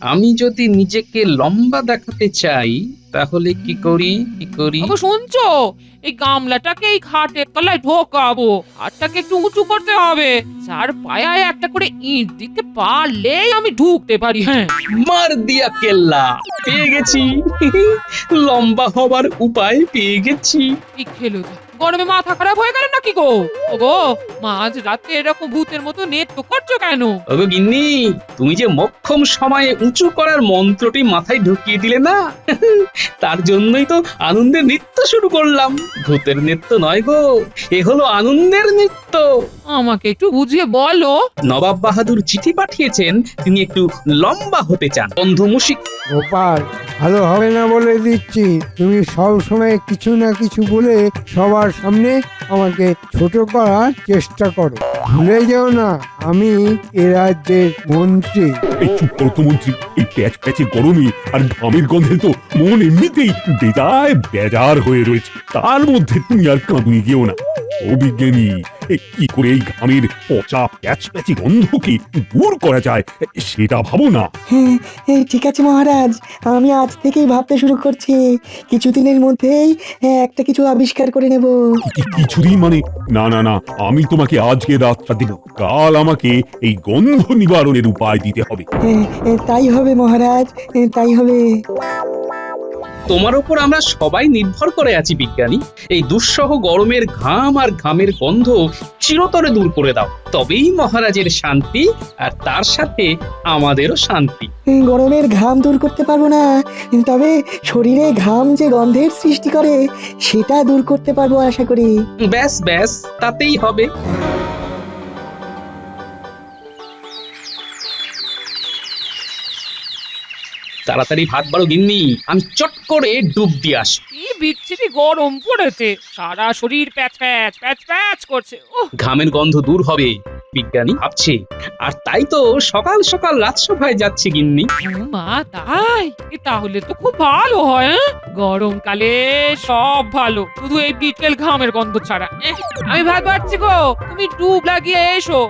আমি যদি নিজেকে লম্বা দেখাতে চাই তাহলে কি করি? বাবু শুনছো? এই গামলাটাকে এই খাটের তলায় ঢোকাবো, হাতটাকে একটু উঁচু করতে হবে, চার পায়ায় একটা করে ইট দিতে পারলেই আমি ঢুকতে পারি। হ্যাঁ, মার দিয়া কেল্লা, পেয়ে গেছি। লম্বা হবার উপায় পেয়ে গেছি। ঠিক খেলো যা। গরমে মাথা খারাপ হয়ে গেল নাকি গো? ওগো, মাঝ রাতে এরকম ভূতের মতো নেত্য করছো কেন? ওগো গিন্নি, তুমি যে মোক্ষম সময়ে উঁচু করার মন্ত্রটি মাথায় ঢুকিয়ে দিলে না, তার জন্যই তো আনন্দের নৃত্য শুরু করলাম। ভূতের নৃত্য নয় গো, এ হলো আনন্দের নৃত্য। আমাকে একটু বুঝিয়ে বলো। নবাব বাহাদুর চিঠি পাঠিয়েছেন, তিনি একটু লম্বা হতে চান। বন্ধুমুশিক গোপাল, ভালো হবে না বলে দিচ্ছি। তুমি সব সময় কিছু না কিছু বলে সবার সামনে আমাকে ছোট করার চেষ্টা করো। ভুলে যেও না আমি এ রাজ্যের মন্ত্রী। এই চুপ করো তো মন্ত্রী। এই প্যাচ প্যাচে গরমে আর ঘামের গন্ধে তো মন এমনিতেই বেজায় বেজার হয়ে রয়েছে, তার মধ্যে তুমি আর কাঁদুনি গেও না। ও বিজ্ঞানী, কি করে এই ঘামের পচা প্যাচ প্যাচে গন্ধকে দূর করা যায় সেটা ভাবো না। হ্যাঁ, ঠিক আছে মহারাজ, আমি আজ থেকেই ভাবতে শুরু করছি। কিছুদিনের মধ্যেই একটা কিছু আবিষ্কার করে নেব। কিছুদিন মানে? না না না, আমি তোমাকে আজকে রাতটা দিল, কাল আমাকে এই গন্ধ নিবারণের উপায় দিতে হবে। তাই হবে মহারাজ, তাই হবে। তোমার উপর আমরা সবাই নির্ভর করে আছি বিজ্ঞানী। এই দুঃসহ গরমের ঘাম আর ঘামের গন্ধ চিরতরে দূর করে দাও, তবেই মহারাজের শান্তি, আর তার সাথে আমাদেরও শান্তি। গরমের ঘাম দূর করতে পারবো না, তবে শরীরে ঘাম যে গন্ধের সৃষ্টি করে সেটা দূর করতে পারবো আশা করি। ব্যাস ব্যাস, তাতেই হবে। তাড়াতাড়ি ভাত বাড়ো গিন্নি, আমি চট করে ডুব দিয়ে আসি। কি বিচ্ছিরি গরম পড়েছে, সারা শরীর প্যাচ প্যাচ প্যাচ প্যাচ করছে। ওহ, ঘামের গন্ধ দূর হবে বিজ্ঞানী ভাবছে, আর তাই তো সকাল সকাল রাজসভায় যাচ্ছে গিন্নি। মা তাই? তাহলে তো খুব ভালো হয়। হ্যাঁ? গরমকালে সব ভালো, শুধু এই বিকেল ঘামের গন্ধ ছাড়া। আমি ভাত বাড়ছি গো, তুমি ডুব লাগিয়ে এসো।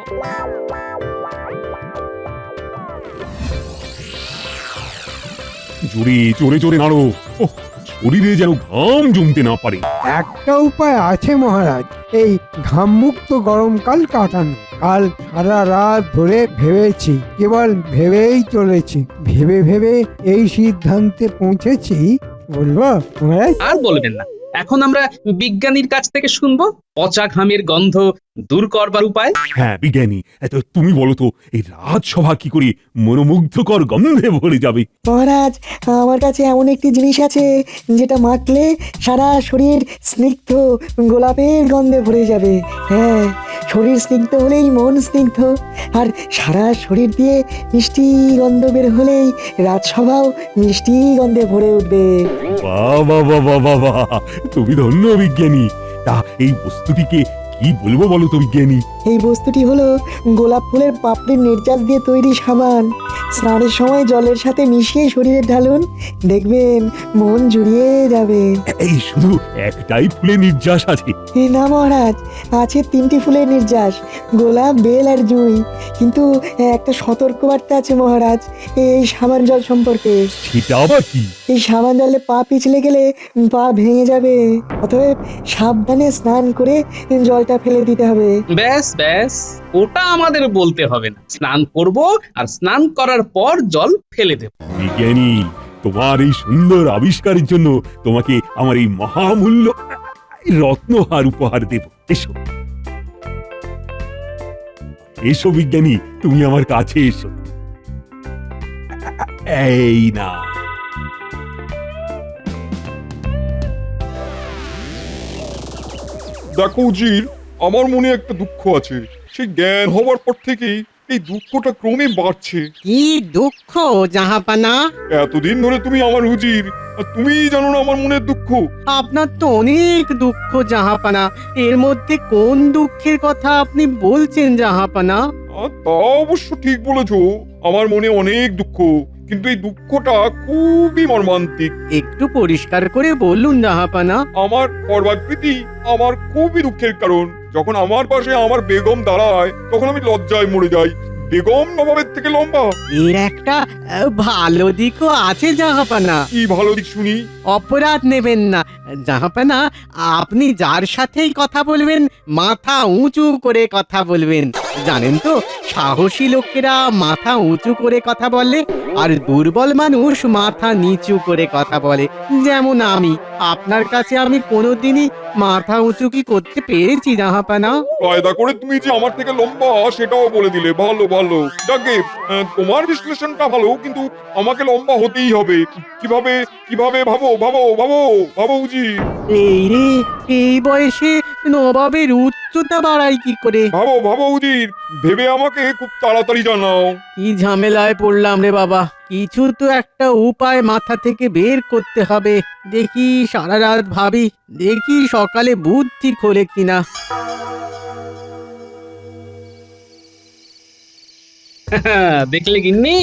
জোরে জোরে জোরে নাড়ো, ওহ, শরীরে যেন ঘাম জমতে না পারে। একটা উপায় আছে মহারাজ, এই ঘামমুক্ত গরমকাল কাটানো। কাল সারা রাত ধরে ভেবেছি, কেবল ভেবেই চলেছি। ভেবে ভেবে এই সিদ্ধান্তে পৌঁছেছি, বলবো মহারাজ? আর বলবেন না, এখন আমরা বিজ্ঞানীর কাছ থেকে শুনবো পচা ঘামের গন্ধ দূর করবার উপায়। হ্যাঁ বিজ্ঞানী, তো তুমি বলো তো, এই রাজসভা কি করে মনোমুগ্ধকর গন্ধে ভরে যাবে? মহারাজ, আমার কাছে এমন একটি জিনিস আছে যেটা মাখলে সারা শরীর স্নিগ্ধ গোলাপের গন্ধে ভরে যাবে। হ্যাঁ, শরীর স্নিগ্ধ হলেই মন স্নিগ্ধ, আর সারা শরীর দিয়ে মিষ্টি গন্ধ বের হলেই রাজসভাও মিষ্টি গন্ধে ভরে উঠবে। বাহ বাহ বাহ বাহ বাহ বাহ, তুমি ধন্য বিজ্ঞানী। তা এই বস্তুটিকে কি বলবো বলো তো বিজ্ঞানী? এই বস্তুটি হলো গোলাপ ফুলের পাপড়ির নির্যাস দিয়ে তৈরি সাবান। স্নানের সময় জলের সাথে মিশিয়ে শরীরে ঢালুন, দেখবেন মন জুড়িয়ে যাবে। এই শুধু একটাই ফুলের নির্যাস আছে? না মহারাজ, আছে 3টি ফুলের নির্যাস, গোলাপ, বেল আর জুঁই। কিন্তু একটা সতর্কবার্তা আছে মহারাজ এই সাবান জল সম্পর্কে। সেটা আবার কি? এই সাবান জলে পা পিছলে গেলে পা ভেঙে যাবে, অতএব সাবধানে স্নান করে জলটা ফেলে দিতে হবে। ব্যাস ব্যাস, ওটা আমাদের বলতে হবে না। স্নান করব, আর স্নান করার পর জল ফেলে দেব। বিজ্ঞানী, তোমার এই সুন্দর আবিষ্কারের জন্য তোমাকে আমার এই মহামূল্য রত্নহার উপহার দেব। এসো এসো বিজ্ঞানী, তুমি আমার কাছে এসো। এই না, দেখো উজির, আমার মনে একটা দুঃখ আছে। সেই জ্ঞান হবার পর থেকেই এই দুঃখটা ক্রমে বাড়ছে। কি দুঃখ জাহাপানা? এতদিন ধরে তুমি আমার উজির, আর তুমিই জানো না আমার মনের দুঃখ। আপনার তো অনেক দুঃখ জাহাপানা, এর মধ্যে কোন দুঃখের কথা আপনি বলছেন জাহাপানা? তা অবশ্য ঠিক বলেছো, আমার মনে অনেক দুঃখ, কিন্তু এই দুঃখটা খুবই মর্মান্তিক। একটু পরিষ্কার করে বলুন জাহাপানা। আমার পর্বাকৃতি আমার খুবই দুঃখের কারণ। যখন আমার পাশে আমার বেগম দাঁড়ায় তখন আমি লজ্জায় মরে যাই। বেগম নবাবের থেকে লম্বা। এর একটা ভালো দিকও আছে জাহাপানা। কি ভালো দিক শুনি? অপরাধ নেবেন না জাহাপানা, আপনি যার সাথেই কথা বলবেন মাথা উঁচু করে কথা বলবেন। জানেন তো, সাহসী লোকেরা মাথা উঁচু করে কথা বলে আর দুর্বল মানুষ মাথা নিচু করে কথা বলে। যেমন আমি, আপনার কাছে আমি কোনোদিনই মাথা উঁচু কি করতে পেরেছি জাহাপানা? কায়দা করে তুমি যে আমার থেকে লম্বা সেটাও বলে দিলে। ভালো ভালো। যাকে তোমার বিশ্লেষণটা ভালো, কিন্তু আমাকে লম্বা হতেই হবে। কিভাবে কিভাবে ভাবো ভাবো ভাবো ভাবো উজি। এই রে, এই বয়সে নবাবের উচ্চতা বাড়াই কি করে? ভাবো ভাবো উজির, ভেবে আমাকে খুব তাড়াতাড়ি জানাও। কি ঝামেলায় পড়লাম রে বাবা। কিছু তো একটা উপায় মাথা থেকে বের করতে হবে। দেখি সারা রাত ভাবি, দেখি সকালে বুদ্ধি খোলে কিনা। দেখলে গিন্নি,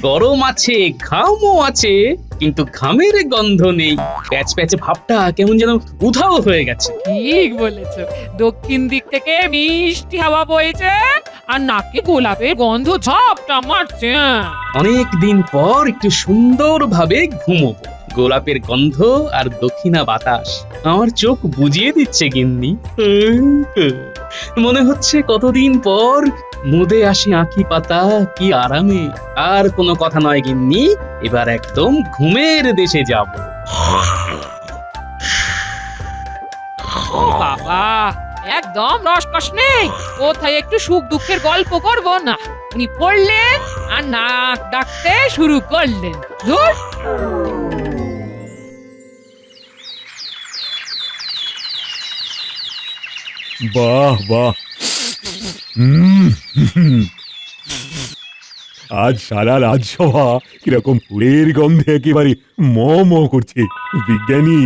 গরম আছে, ঘামও আছে, কিন্তু ঘামের গন্ধ নেই। প্যাচ প্যাচে ভাবটা কেমন যেন উধাও হয়ে গেছে। ঠিক বলেছো, দক্ষিণ দিক থেকে মিষ্টি হাওয়া বইছে আর নাকে গোলাপের গন্ধ ঝাপটা মারছে। অনেক দিন পর একটু সুন্দরভাবে ঘুমোবো। গোলাপের গন্ধ আর দক্ষিণা বাতাস আমার চোখ বুজিয়ে দিচ্ছে গিন্নি। মনে হচ্ছে কতদিন পর মুদে আসি আঁখি পাতা, কি আরামে। আর কোনো কথা নয় গিন্নি, এবার একদম ঘুমের দেশে যাব। ও বাবা, একদম রসকস নেই। কোথায় একটু সুখ দুঃখের গল্প করব না, উনি পড়লেন আর নাক ডাকতে শুরু করলেন। ধুর। বাহ বাহ। হুম, আজ সারা রাজসভা কিরকম ফুলের গন্ধে একেবারে ম ম করছে। বিজ্ঞানী,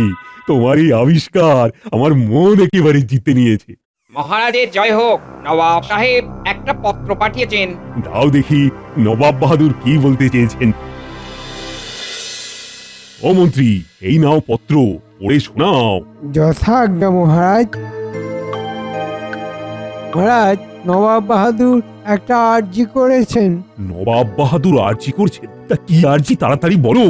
তোমার এই আবিষ্কার আমার মন একেবারে জিতে নিয়েছে। মহারাজের জয় হোক। নবাব সাহেব একটা পত্র পাঠিয়েছেন। দাও দেখি নবাব বাহাদুর কি বলতে চেয়েছেন। ও মন্ত্রী, এই নাও পত্র, পড়ে শোনাও। যথাজ্ঞা মহারাজ। মহারাজ, নবাব বাহাদুর একটা আর্জি করেছেন। নবাব বাহাদুর আর্জি করছেন? তা কি আর্জি, তাড়াতাড়ি বলো।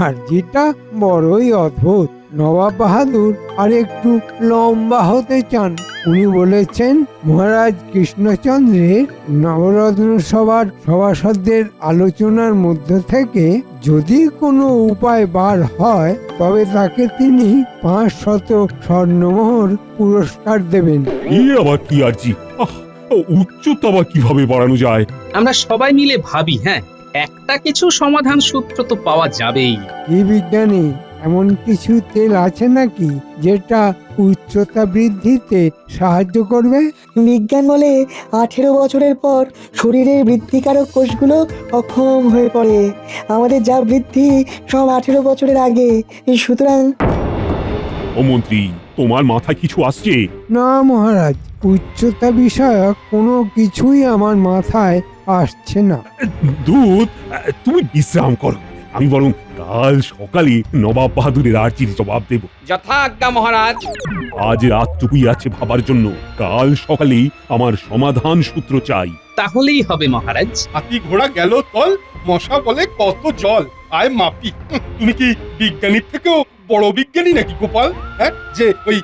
আর্জিটা বড়ই অদ্ভুত। নবাব বাহাদুর আর একটু লম্বা হতে চান। উনি বলেছেন, মহারাজ কৃষ্ণচন্দ্রের নবরত্ন সভার সভাসদদের আলোচনার মধ্য থেকে যদি কোনো উপায় বার হয়, তবে তাকে তিনি 500 স্বর্ণমোহর পুরস্কার দেবেন। এ আবার কি আর্জি? উচ্চতা আবার কিভাবে বাড়ানো যায়? আমরা সবাই মিলে ভাবি। হ্যাঁ, একটা কিছু সমাধান সূত্র তো পাওয়া যাবেই। কি বিজ্ঞানী, এমন কিছু তেল আছে নাকি যেটা উচ্চতা বৃদ্ধিতে সাহায্য করবে? বিজ্ঞান বলে 18 বছরের পর শরীরের বৃদ্ধিকারক কোষগুলো অক্ষম হয়ে পড়ে। আমাদের যা বৃদ্ধি সব 18 বছরের আগে। সুতরাং ও মন্ত্রী, তোমার মাথায় কিছু আসছে? না মহারাজ, উচ্চতা বিষয়ক কোনো কিছুই আমার মাথায় আসছে না। দুধ, তুমি বিশ্রাম করো। আমি বরং কাল সকালে নবাব বাহাদুরের আর্জির জবাব দেব। যথাজ্ঞা মহারাজ। আজ রাতটুকুই আছে ভাবার জন্য। কাল সকালেই আমার সমাধান সূত্র চাই। তাহলেই হবে মহারাজ। হাতি ঘোড়া গেল তল, মশা বলে কত জল, আয় মাপি। তুমি কি বিজ্ঞানীর থেকেও বড় বিজ্ঞানী নাকি গোপাল? হ্যাঁ, যে ওই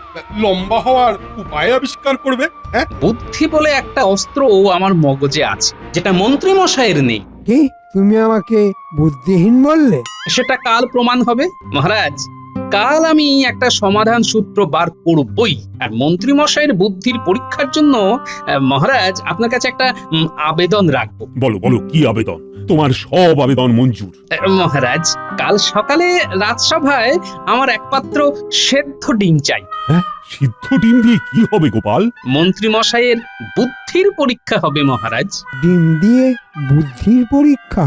লম্বা হওয়ার উপায় আবিষ্কার করবে? হ্যাঁ, বুদ্ধি বলে একটা অস্ত্র আমার মগজে আছে, যেটা মন্ত্রী মশাইয়ের নেই। কি, তুমি আমাকে বুদ্ধিহীন বললে? সেটা কাল প্রমাণ হবে মহারাজ। কাল আমি একটা সমাধান সূত্র বার করবই। আর মন্ত্রী মশাইয়ের বুদ্ধির পরীক্ষার জন্য মহারাজ আপনার কাছে একটা আবেদন রাখবো। বলো বলো, কি আবেদন? তোমার সব আবেদন মঞ্জুর। মহারাজ, কাল সকালে রাজসভায় আমার একমাত্র সেদ্ধ ডিম চাই। হ্যাঁ, সিদ্ধ ডিম দিয়ে কি হবে গোপাল? মন্ত্রী মশাইয়ের বুদ্ধির পরীক্ষা হবে মহারাজ। ডিম দিয়ে বুদ্ধির পরীক্ষা?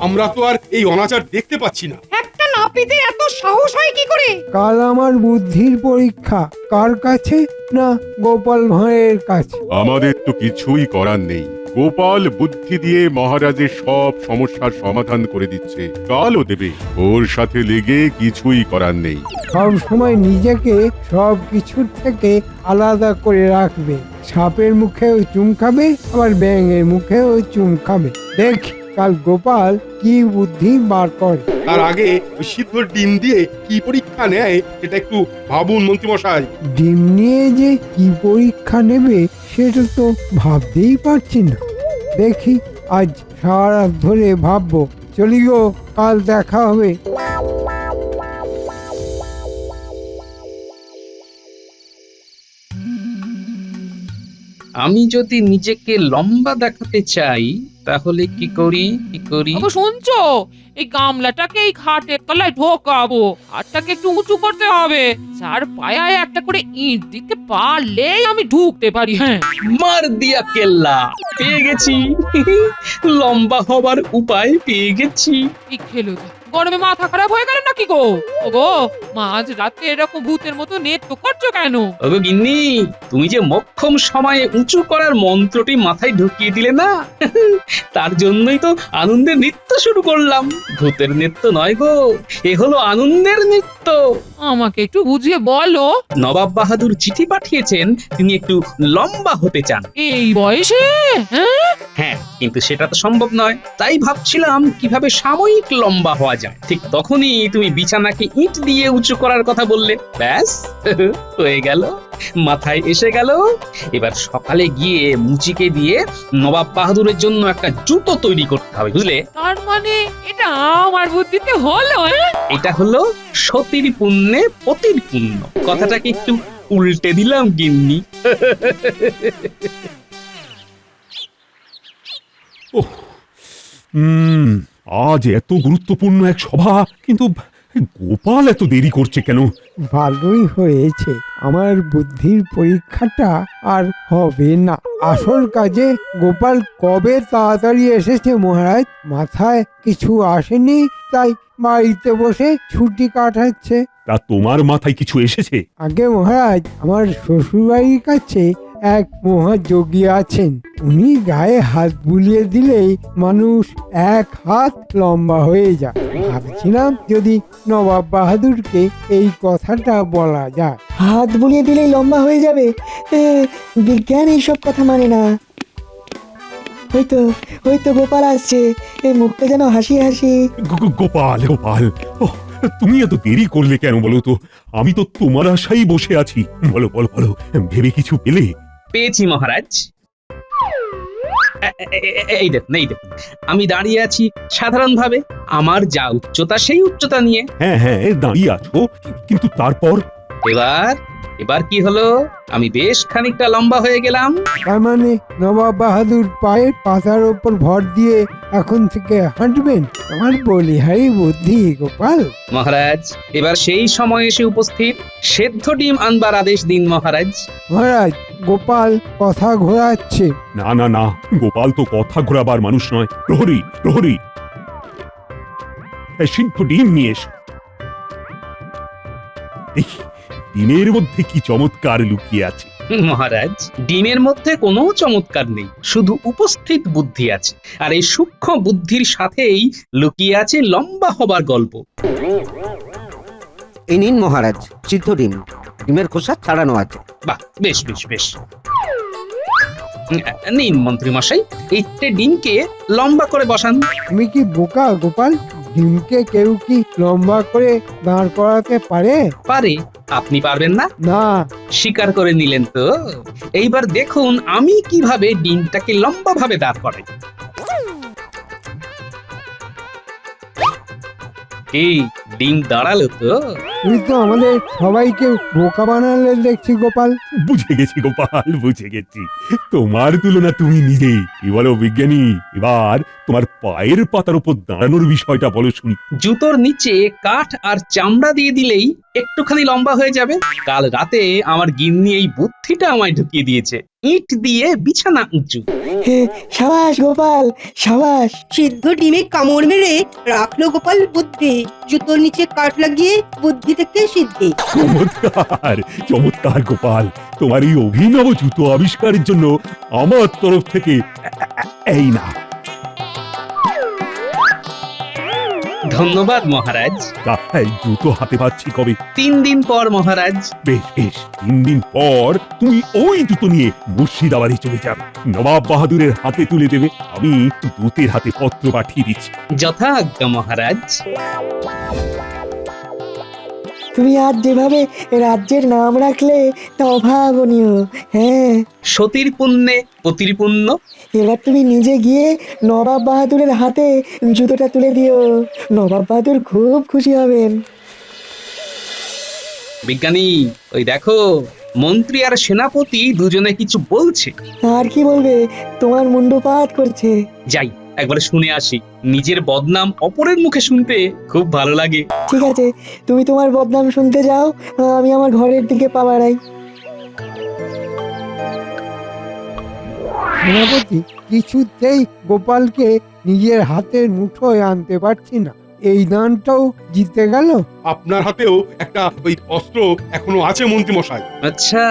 আমরা তো আর এই অনাচার দেখতে পাচ্ছি না। একটা নাপিতে এত সাহস হয় কি করে? কাল আমার বুদ্ধির পরীক্ষা কার কাছে? না গোপাল ভাঁড়ের কাছে। আমাদের তো কিছুই করার নেই। গোপাল বুদ্ধি দিয়ে মহারাজের সব সমস্যার সমাধান করে দিচ্ছে, কালও দেবে। ওর সাথে লেগে কিছুই করার নেই। সব সময় নিজেকে সব কিছুর থেকে আলাদা করে রাখবে। সাপের মুখেও চুম খাবে, আবার ব্যাঙের মুখেও চুম খাবে। দেখ কাল গোপাল কি বুদ্ধি বার করে। তার আগে ওই সিদ্ধ ডিম দিয়ে কি পরীক্ষা নেয় সেটা একটু ভাবুন মন্ত্রীমশাই। ডিম নিয়ে যে কি পরীক্ষা নেবে সেটা তো ভাবতেই পারছি না। দেখি আজ সারা রাত ধরে ভাববো। চলি গো, কাল দেখা হবে। আমি যদি নিজেকে লম্বা দেখাতে চাই তাহলে কি করি? বাবু শুনছো, এই গামলাটাকে এই খাটের তলায় ঢোকাবো, হাতটাকে একটু উঁচু করতে হবে, চার পায়ায় একটা করে ইট দিতে পারলেই আমি ঢুকতে পারি। হ্যাঁ, মার দিয়া কেল্লা, পেয়ে গেছি। লম্বা হবার উপায় পেয়ে গেছি। ঠিক খেলো যা। গরমে মাথা খারাপ হয়ে গেল নাকি গো? ওগো, মাঝ রাতে এরকম ভূতের মতো নেট তো করছো কেন? ওগো গিন্নি, তুমি যে মোক্ষম সময়ে উঁচু করার মন্ত্রটি মাথায় ঢুকিয়ে দিলে না, তার জন্যই তো আনন্দের নৃত্য শুরু করলাম। ভূতের নৃত্য নয় গো, এ হলো আনন্দের নৃত্য। আমাকে একটু বুঝিয়ে বলো। নবাব বাহাদুর চিঠি পাঠিয়েছেন, তিনি একটু লম্বা হতে চান। এই বয়সে? হ্যাঁ, হ্যাঁ, কিন্তু সেটা তো সম্ভব নয়। তাই ভাবছিলাম কিভাবে সাময়িক লম্বা হওয়া যায়। ঠিক তখনই তুমি বিছানাকে ইট দিয়ে উঁচু করার কথা বললে। ব্যাস, হয়ে গেল, মাথায় এসে গেল। এবার সকালে গিয়ে মুচিকে দিয়ে নবাব বাহাদুরের জন্য একটা জুতো তৈরি করতে হবে, বুঝলে? তার মানে এটা আমার বুদ্ধিতে হলো? এটা হলো সতীর পুণ্যে পতির পুণ্য। কথাটাকে একটু উল্টে দিলাম গিন্নি। আজ এত গুরুত্বপূর্ণ এক সভা, কিন্তু গোপাল এত দেরি করছে কেন? ভালোই হয়েছে, আমার বুদ্ধির পরীক্ষাটা আর হবে না। আসল কাজে গোপাল কবে তাড়াতাড়ি এসেছে মহারাজ। মাথায় কিছু আসেনি, তাই বাড়িতে বসে ছুটি কাটাচ্ছে। তা তোমার মাথায় কিছু এসেছে? আগে মহারাজ, আমার শ্বশুরবাড়ির কাছে এক মহাযোগী আছেন। উনি গায়ে হাত বুলিয়ে দিলেই মানুষ এক হাত লম্বা হয়ে যায়। ভাবছিলাম যদি নবাব বাহাদুরকে এই কথাটা বলা যায়। হাত বুলিয়ে দিলেই লম্বা হয়ে যাবে? বিজ্ঞান এইসব কথা মানে না। হয়তো গোপাল আসছে, এই মুখটা যেন হাসি হাসি। গোপাল, ওহ, তুমি এত দেরি করলে কেন বলো তো? আমি তো তোমার আশাই বসে আছি। বলো বলো বলো, ভেবে কিছু পেলে? পেয়েছি মহারাজ। এই দেখুন, আমি দাঁড়িয়ে আছি সাধারণভাবে, আমার যা উচ্চতা সেই উচ্চতা নিয়ে। হ্যাঁ, দাঁড়িয়ে আছো, কিন্তু তারপর? এবার কি হলো? আমি বেশ খানিকটা লম্বা হয়ে গেলাম। তার মানে নবাব বাহাদুর পায়ের পাতার ওপর ভর দিয়ে এখন থেকে হাঁটবেন? আমার বলিহারি বুদ্ধি গোপাল। মহারাজ, এবার সেই সময় এসে উপস্থিত। সেদ্ধ ডিম আনবার আদেশ দিন মহারাজ। মহারাজ, গোপাল কথা ঘোরাচ্ছে। না, গোপাল তো কথা ঘোরাবার মানুষ নয়। প্রহরী, সিদ্ধ ডিম নিয়ে এসো। দেখি ডিমের মধ্যে কি চমৎকার লুকিয়ে আছে। মহারাজ, ডিমের মধ্যে কোনো চমৎকার নেই, শুধু উপস্থিত বুদ্ধি আছে। আর এই সূক্ষ্ম বুদ্ধির সাথেই লুকিয়ে আছে লম্বা হবার গল্প। এই নিন মহারাজ, সিদ্ধ ডিম, ডিমের খোসা ছাড়ানো আছে। বাহ, বেশ। নিন মন্ত্রী মশাই, এই ডিমকে লম্বা করে বসান। তুমি কি বোকা গোপাল? ডিমকে কেউ কি লম্বা করে দাঁড় করাতে পারে? পারে, আপনি পারবেন না? না। স্বীকার করে নিলেন তো। এইবার দেখুন আমি কিভাবে ডিমটাকে লম্বা ভাবে দাঁড় করাই। এই ডিম দাঁড়ালো তো? তুমি তো আমাদের সবাইকে বোকা বানালে দেখছি গোপাল। বুঝে গেছি গোপাল, বুঝে গেছি। তোমার তুলনা তুমি নিজেই। কি বলো বিজ্ঞানী, এবার তোমার পায়ের পাতার উপর দাঁড়ানোর বিষয়টা বলো শুনি। জুতোর নিচে কাঠ আর চামড়া দিয়ে দিলেই একটুখানি লম্বা হয়ে যাবে। কাল রাতে আমার গিন্নি এই বুদ্ধিটা আমায় ঢুকিয়ে দিয়েছে। ইট দিয়ে বিছানা উঁচু। সাবাস গোপাল, সাবাস। সিদ্ধ ডিমে কামড় মেরে রাখলো গোপাল বুদ্ধি, জুতোর নিচে কাঠ লাগিয়ে বুদ্ধি থেকে সিদ্ধি। চমৎকার চমৎকার গোপাল, তোমার এই অভিনব জুতো আবিষ্কারের জন্য আমার তরফ থেকে এই না। ধন্যবাদ মহারাজ। তা, এই জুতো হাতে পাচ্ছি কবে? 3 দিন পর মহারাজ। বেশ বেশ, 3 দিন পর তুমি ওই জুতো নিয়ে মুর্শিদাবাদে চলে যাবে, নবাব বাহাদুরের হাতে তুলে দেবে। আমি দূতের হাতে পত্র পাঠিয়ে দিচ্ছি। যথাজ্ঞা মহারাজ। তুমি আজ যেভাবে রাজ্যের নাম রাখলে তা অভাবনীয়। হ্যাঁ, সতীর পুণ্যে পতির পুণ্য। এবার তুমি নিজে গিয়ে নবাব বাহাদুরের হাতে জুতোটা তুলে দিও, নবাব বাহাদুর খুব খুশি হবেন। বিজ্ঞানী, ওই দেখো মন্ত্রী আর সেনাপতি দুজনে কিছু বলছে। আর কি বলবে, তোমার মুন্ডুপাত করছে। যাই একবার শুনে আসি, নিজের বদনাম অপরের মুখে শুনতে খুব ভালো লাগে। ঠিক আছে, তুমি তোমার বদনাম শুনতে যাও, আমি আমার ঘরের দিকে পা বাড়াই। সেনাপতি, কিছুতেই গোপালকে নিজের হাতের মুঠোয় আনতে পারছি না। এই দানটাও জিতে গেল। আপনার হাতেও একটা ওই অস্ত্র এখনো আছে মন্ত্রী মশাই। আচ্ছা,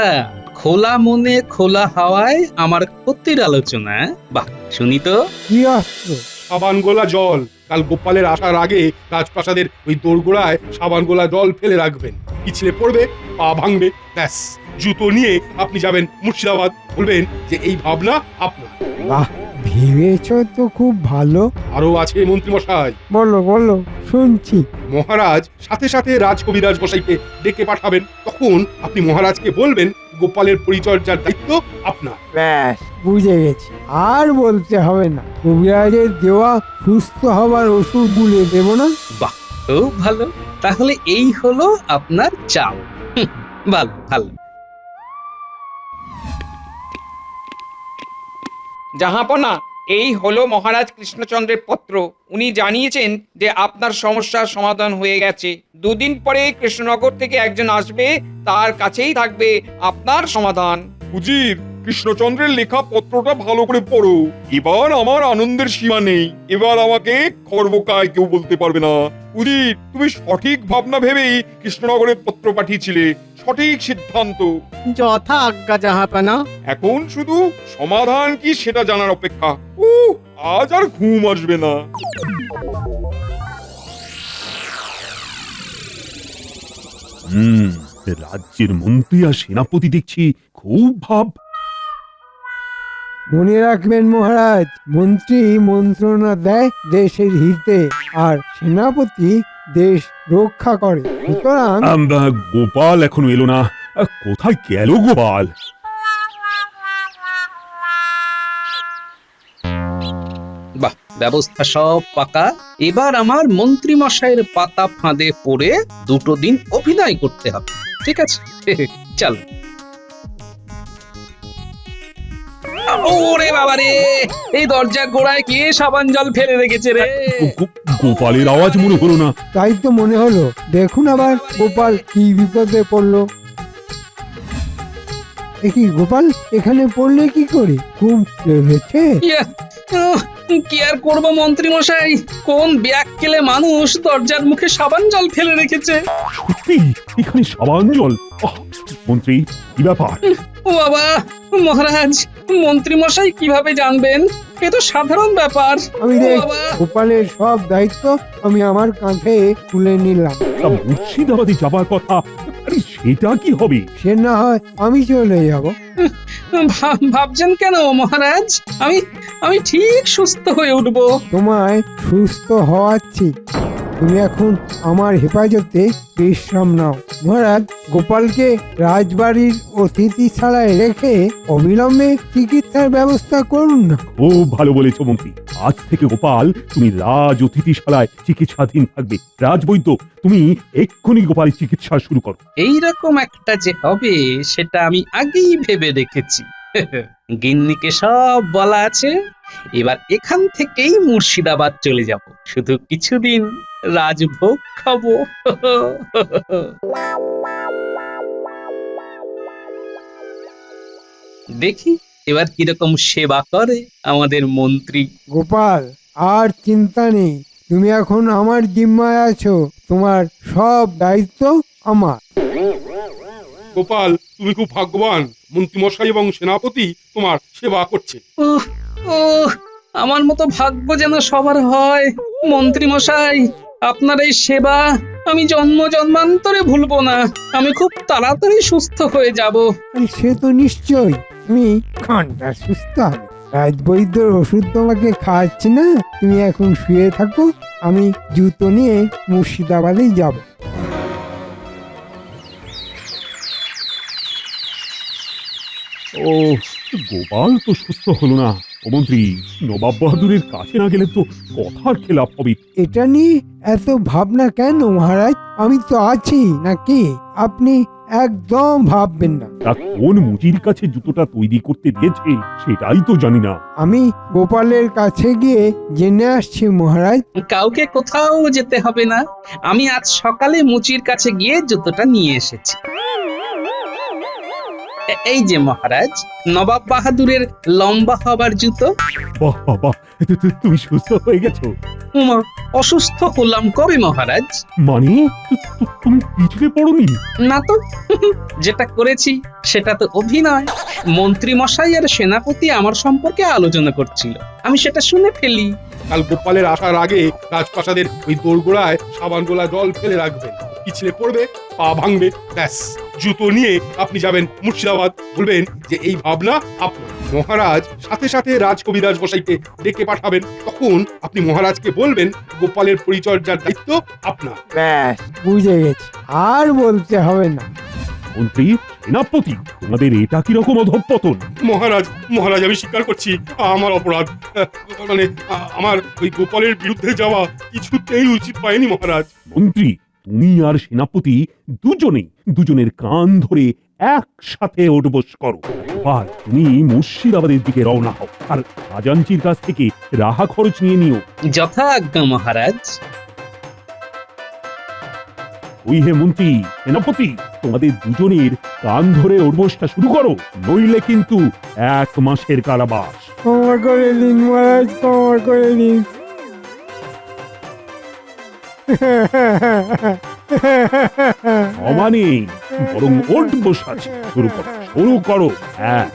খোলা মনে খোলা হাওয়ায় আমার ক্ষতির আলোচনা। বাহ, শুনি তো। কি অস্ত্র? সাবান গোলা জল। কাল গোপালের আসার আগে রাজপ্রাসাদের ওই দোরগোড়ায় সাবান গোলা জল ফেলে রাখবেন, পিছলে পড়বে, পা ভাঙবে, ব্যাস জুতো নিয়ে আপনি যাবেন মুর্শিদাবাদ, বলবেন যে এই ভাবনা আপনার। বাহ, ভেবেছ তো খুব ভালো। আরো আছে মন্ত্রী মশাই। বলো বলো, শুনছি। মহারাজ সাথে সাথে রাজকবিরাজ মশাইকে ডেকে পাঠাবেন, তখন আপনি মহারাজকে বলবেন গোপালের পরিচর্যার দায়িত্ব আপনার। ব্যাস, বুঝে গেছি, আর বলতে হবে না। কবিরাজের দেওয়া সুস্থ হবার ওষুধ গুলে দেব না। বাহ, খুব ভালো। তাহলে এই হলো আপনার চাল। ভালো ভালো। জাহাপনা, এই হলো মহারাজ কৃষ্ণচন্দ্রের পত্র। উনি জানিয়েছেন যে আপনার সমস্যার সমাধান হয়ে গেছে। 2 দিন পরে কৃষ্ণনগর থেকে একজন আসবে, তার কাছেই থাকবে আপনার সমাধান। উজির, কৃষ্ণচন্দ্রের লেখা পত্রটা ভালো করে পড়ো। এবার আমার আনন্দের সীমা নেই। এবার আমাকে খর্বকায় কেউ বলতে পারবে না। উজির, তুমি সঠিক ভাবনা ভেবেই কৃষ্ণনগরের পত্র পাঠিয়েছিলে, সঠিক সিদ্ধান্ত। যথা আজ্ঞা জাহাপানা। এখন শুধু সমাধান কি সেটা জানার অপেক্ষা। আজ আর ঘুম আসবে না। রাজ্যের মন্ত্রী আর সেনাপতি দেখছি খুব ভাব। মনে রাখবেন মহারাজ, মন্ত্রী মন্ত্রণা দেয় দেশের হিতে, আর সেনাপতি দেশ রক্ষা করে। সুতরাং গোপাল এখনো এলো না, কোথায় গেল গোপাল? বাহ, ব্যবস্থা সব পাকা। এবার আমার মন্ত্রী মশাইয়ের পাতা ফাঁদে পড়ে 2 দিন অভিনয় করতে হবে। ঠিক আছে, চল। ওরে বাবা রে, এই দরজার গোড়ায় কে সাবান জল ফেলে রেখেছে রে? গোপালের আওয়াজ মনে হলো না। তাই তো মনে হলো। দেখুন আবার গোপাল কি বিপদে পড়লো। কি গোপাল, এখানে পড়লে কি করে? খুব লেগেছে? কি আর করবো মন্ত্রী মশাই, কোন ব্যাককেলে মানুষ দরজার মুখে সাবান জল ফেলে রেখেছে। সত্যি এখানে সাবান জল? মন্ত্রী, কি ব্যাপার? ও বাবা, মহারাজ, মন্ত্রী মশাই কিভাবে জানবেন? এ তো সাধারণ ব্যাপার। আমি ও দেখ, বাবা। গোপালের সব দায়িত্ব আমি আমার কাঁধে তুলে নিলাম। তা মুর্শিদাবাদে যাবার কথা, আরে সেটা কি হবে? সে না হয় আমি চলে যাব। ভাবছেন কেন মহারাজ? আমি ঠিক সুস্থ হয়ে উঠবো। তোমায় সুস্থ হওয়াচ্ছি। তুমি এখন আমার হেফাজতে বিশ্রাম নাও। মহারাজ, গোপালকে রাজবাড়ির অতিথিশালায় রেখে অবিলম্বে চিকিৎসার ব্যবস্থা করুন না। খুব ভালো বলেছো মন্ত্রী। আজ থেকে গোপাল তুমি রাজ অতিথিশালায় চিকিৎসাধীন থাকবে। রাজবৈদ্য, তুমি এক্ষুনি গোপালের চিকিৎসা শুরু করো। এইরকম একটা যে হবে সেটা আমি আগেই ভেবে রেখেছি। গিন্নিকে সব বলা আছে। এবার এখান থেকেই মুর্শিদাবাদ চলে যাব, শুধু কিছুদিন রাজভোগ খাবো। দেখি এবার কিরকম সেবা করে আমাদের মন্ত্রী। গোপাল, আর চিন্তা নেই, তুমি এখন আমার জিম্মায় আছো, তোমার সব দায়িত্ব আমার। গোপাল, তুমি খুব ভাগ্যবান, মন্ত্রীমশাই এবং সেনাপতি তোমার সেবা করছে। উহ, উহ, আমার মতো ভাগ্য যেন সবার হয়। মন্ত্রী মশাই, আপনার এই সেবা আমি জন্ম জন্মান্তরে ভুলবো না। আমি খুব তাড়াতাড়ি সুস্থ হয়ে যাব। আর সে তো নিশ্চয়, তুমি ঘন্টা সুস্থ হবে। রাজবৈদ্যর ওষুধ তোমাকে খাওয়াচ্ছি না, তুমি এখন শুয়ে থাকো, আমি জুতো নিয়ে মুর্শিদাবাদে যাব। ও, গোপাল তো সুস্থ হলো না। ও মন্ত্রী, নবাব বাহাদুরের কাছে না গেলে তো কথার খেলাপ হবে। এটা নিয়ে এত ভাবনা কেন মহারাজ? আমি তো আছি নাকি? আপনি একদম ভাববেন না। তা কোন মুচির কাছে জুতোটা তৈরি করতে দিয়েছে সেটাই তো জানি না। আমি গোপালের কাছে গিয়ে জেনে আসছি মহারাজ। কাউকে কোথাও যেতে হবে না। আমি আজ সকালে মুচির কাছে গিয়ে জুতোটা নিয়ে এসেছি। এই যে মহারাজ, নবাব বাহাদুরের লম্বা হবার জুতো। বাহ বাবা, তুমি সুস্থ হয়ে গেছো? উমা, অসুস্থ হলাম কবে মহারাজ? মানে তুমি পিছলে পড়োনি? না তো, যেটা করেছি সেটা তো অভিনয়। মন্ত্রী মশাই আর সেনাপতি আমার সম্পর্কে আলোচনা করছিল, আমি সেটা শুনে ফেলি। কাল গোপালের আসার আগে রাজপ্রাসাদের ওই দোরগোড়ায় সাবান গোলা জল ফেলে রাখবেন। পিছলে পড়বে, পা ভাঙবে, ব্যাস জুতো নিয়ে আপনি যাবেন মুর্শিদাবাদ। বলবেন যে এই ভাবনা আপনার। মহারাজ সাথে সাথে রাজকবিরাজ মশাইকে ডেকে পাঠাবেন। তখন আপনি মহারাজকে বলবেন গোপালের পরিচর্যার দায়িত্ব আপনার। ব্যাস, বুঝে গেছি, আর বলতে হবে না। মন্ত্রী, সেনাপতি, তোমাদের এটা কিরকম অধঃপতন? মহারাজ, মহারাজ আমি স্বীকার করছি আমার অপরাধ। মানে আমার ওই গোপালের বিরুদ্ধে যাওয়া কিছুতেই উচিত পায়নি মহারাজ। মন্ত্রী, তুমি আর সেনাপতি দুজনের কান ধরে একসাথে ওঠবস করো। আর তুমি মুর্শিদাবাদের দিকে রওনা হও, আর খাজাঞ্চির কাছ থেকে রাহা খরচ নিয়ে নিও। যথা আজ্ঞা মহারাজ। ওই হে মন্ত্রী, সেনাপতি, তোমাদের দুজনের কান ধরে ওঠবসটা শুরু করো, নইলে কিন্তু 1 মাসের কারাবাস। ক্ষমা করে দিন মহারাজ, ক্ষমা করে দিন। ক্ষমা নেই, বরং ওঠবস আছে। শুরু করো, শুরু করো। হ্যাঁ।